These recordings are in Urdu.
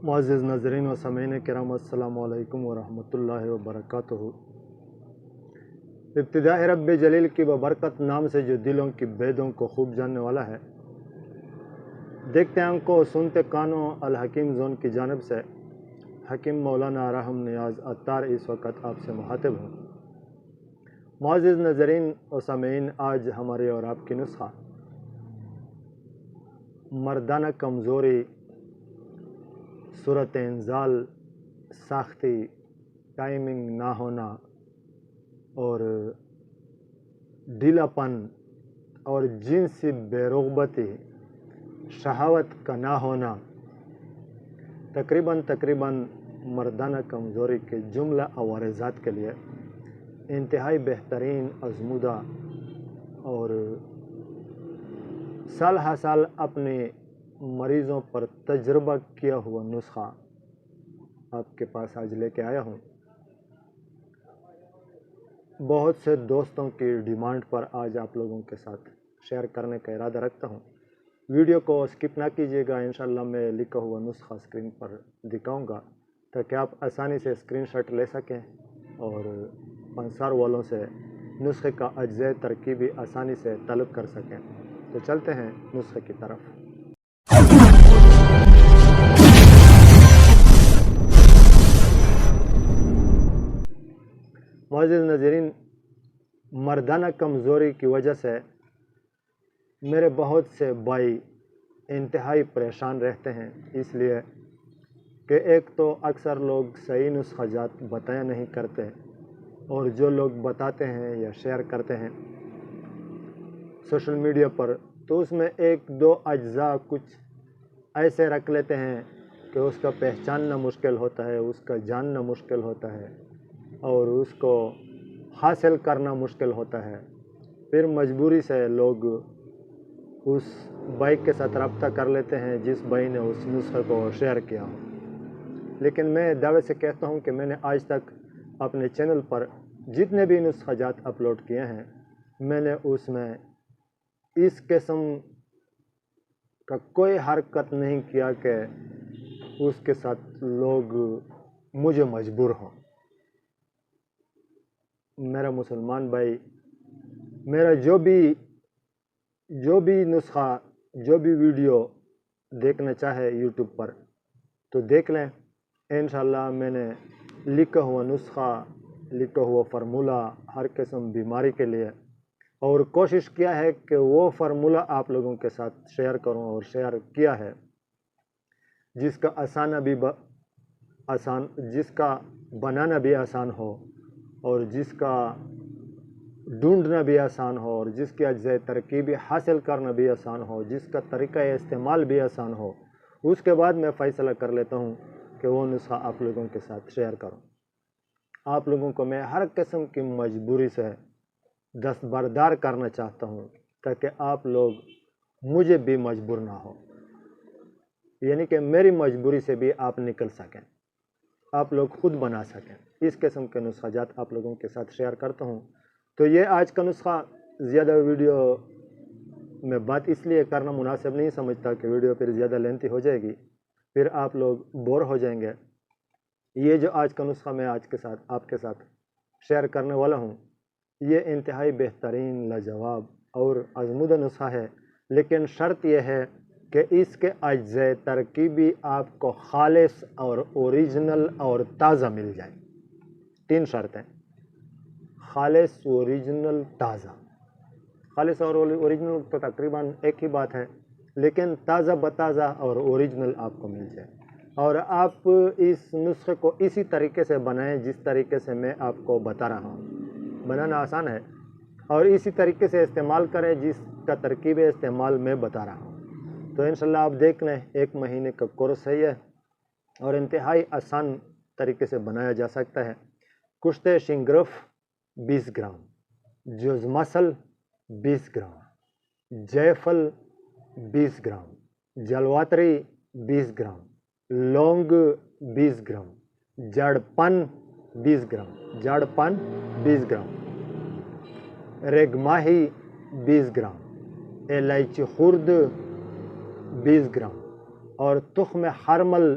معزز ناظرین و سامعین کرام، السلام علیکم ورحمۃ اللہ وبرکاتہ۔ ابتداء رب جلیل کی ببرکت نام سے جو دلوں کی بیدوں کو خوب جاننے والا ہے، دیکھتے آنکھوں سنتے کانوں الحکیم زون کی جانب سے حکیم مولانا رحم نیاز عطار اس وقت آپ سے مخاطب ہوں۔ معزز ناظرین و سامعین، آج ہماری اور آپ کی نسخہ مردانہ کمزوری، صورت انزال، ساختی، ٹائمنگ نہ ہونا اور ڈھیلا پن اور جنسی بے رغبتی، شہوت کا نہ ہونا، تقریباً مردانہ کمزوری کے جملہ عوارضات کے لیے انتہائی بہترین، آزمودہ اور سال ہر سال اپنے مریضوں پر تجربہ کیا ہوا نسخہ آپ کے پاس آج لے کے آیا ہوں۔ بہت سے دوستوں کی ڈیمانڈ پر آج آپ لوگوں کے ساتھ شیئر کرنے کا ارادہ رکھتا ہوں۔ ویڈیو کو اسکپ نہ کیجیے گا، انشاءاللہ میں لکھا ہوا نسخہ اسکرین پر دکھاؤں گا تاکہ آپ آسانی سے اسکرین شاٹ لے سکیں اور پنسار والوں سے نسخے کا اجزاء ترکیبی آسانی سے طلب کر سکیں۔ تو چلتے ہیں نسخے کی طرف۔ معزز ناظرین، مردانہ کمزوری کی وجہ سے میرے بہت سے بھائی انتہائی پریشان رہتے ہیں، اس لیے کہ ایک تو اکثر لوگ صحیح نسخہ جات بتایا نہیں کرتے، اور جو لوگ بتاتے ہیں یا شیئر کرتے ہیں سوشل میڈیا پر، تو اس میں ایک دو اجزاء کچھ ایسے رکھ لیتے ہیں کہ اس کا پہچاننا مشکل ہوتا ہے، اس کا جاننا مشکل ہوتا ہے اور اس کو حاصل کرنا مشکل ہوتا ہے۔ پھر مجبوری سے لوگ اس بھائی کے ساتھ رابطہ کر لیتے ہیں جس بھائی نے اس نسخے کو شیئر کیا ہو۔ لیکن میں دعوے سے کہتا ہوں کہ میں نے آج تک اپنے چینل پر جتنے بھی نسخہ جات اپلوڈ کیے ہیں، میں نے اس میں اس قسم کا کوئی حرکت نہیں کیا کہ اس کے ساتھ لوگ مجھے مجبور ہوں۔ میرا مسلمان بھائی میرا جو بھی نسخہ، جو بھی ویڈیو دیکھنا چاہے یوٹیوب پر تو دیکھ لیں۔ انشاءاللہ میں نے لکھا ہوا نسخہ، لکھا ہوا فارمولہ ہر قسم بیماری کے لیے، اور کوشش کیا ہے کہ وہ فارمولہ آپ لوگوں کے ساتھ شیئر کروں، اور شیئر کیا ہے جس کا جس کا بنانا بھی آسان ہو، اور جس کا ڈھونڈنا بھی آسان ہو، اور جس کی اجزاء ترکیبی حاصل کرنا بھی آسان ہو، جس کا طریقہ استعمال بھی آسان ہو۔ اس کے بعد میں فیصلہ کر لیتا ہوں کہ وہ نسخہ آپ لوگوں کے ساتھ شیئر کروں۔ آپ لوگوں کو میں ہر قسم کی مجبوری سے دستبردار کرنا چاہتا ہوں تاکہ آپ لوگ مجھے بھی مجبور نہ ہو، یعنی کہ میری مجبوری سے بھی آپ نکل سکیں، آپ لوگ خود بنا سکیں۔ اس قسم کے نسخہ جات آپ لوگوں کے ساتھ شیئر کرتا ہوں۔ تو یہ آج کا نسخہ زیادہ ویڈیو میں بات اس لیے کرنا مناسب نہیں سمجھتا کہ ویڈیو پھر زیادہ لینتھی ہو جائے گی، پھر آپ لوگ بور ہو جائیں گے۔ یہ جو آج کا نسخہ میں آج کے ساتھ آپ کے ساتھ شیئر کرنے والا ہوں، یہ انتہائی بہترین، لاجواب اور آزمودہ نسخہ ہے، لیکن شرط یہ ہے کہ اس کے اجزاء ترکیبی آپ کو خالص اور اوریجنل اور تازہ مل جائے۔ 3 شرطیں: خالص، اوریجنل، تازہ۔ خالص اور اوریجنل تو تقریباً ایک ہی بات ہے، لیکن تازہ بتازہ اور اوریجنل آپ کو مل جائے، اور آپ اس نسخے کو اسی طریقے سے بنائیں جس طریقے سے میں آپ کو بتا رہا ہوں۔ بنانا آسان ہے، اور اسی طریقے سے استعمال کریں جس کا ترکیب استعمال میں بتا رہا ہوں۔ تو انشاءاللہ آپ دیکھ لیں، 1 مہینے کا کورس ہے یہ، اور انتہائی آسان طریقے سے بنایا جا سکتا ہے۔ کشتے شنگرف 20 گرام، جوز مسل 20 گرام، جیفل 20 گرام، جلواتری 20 گرام، لونگ 20 گرام، جڑ پن 20 گرام، جڑ پن 20 گرام، ریگ ماہی 20 گرام، الائچی خرد 20 گرام، اور تخم حرمل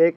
1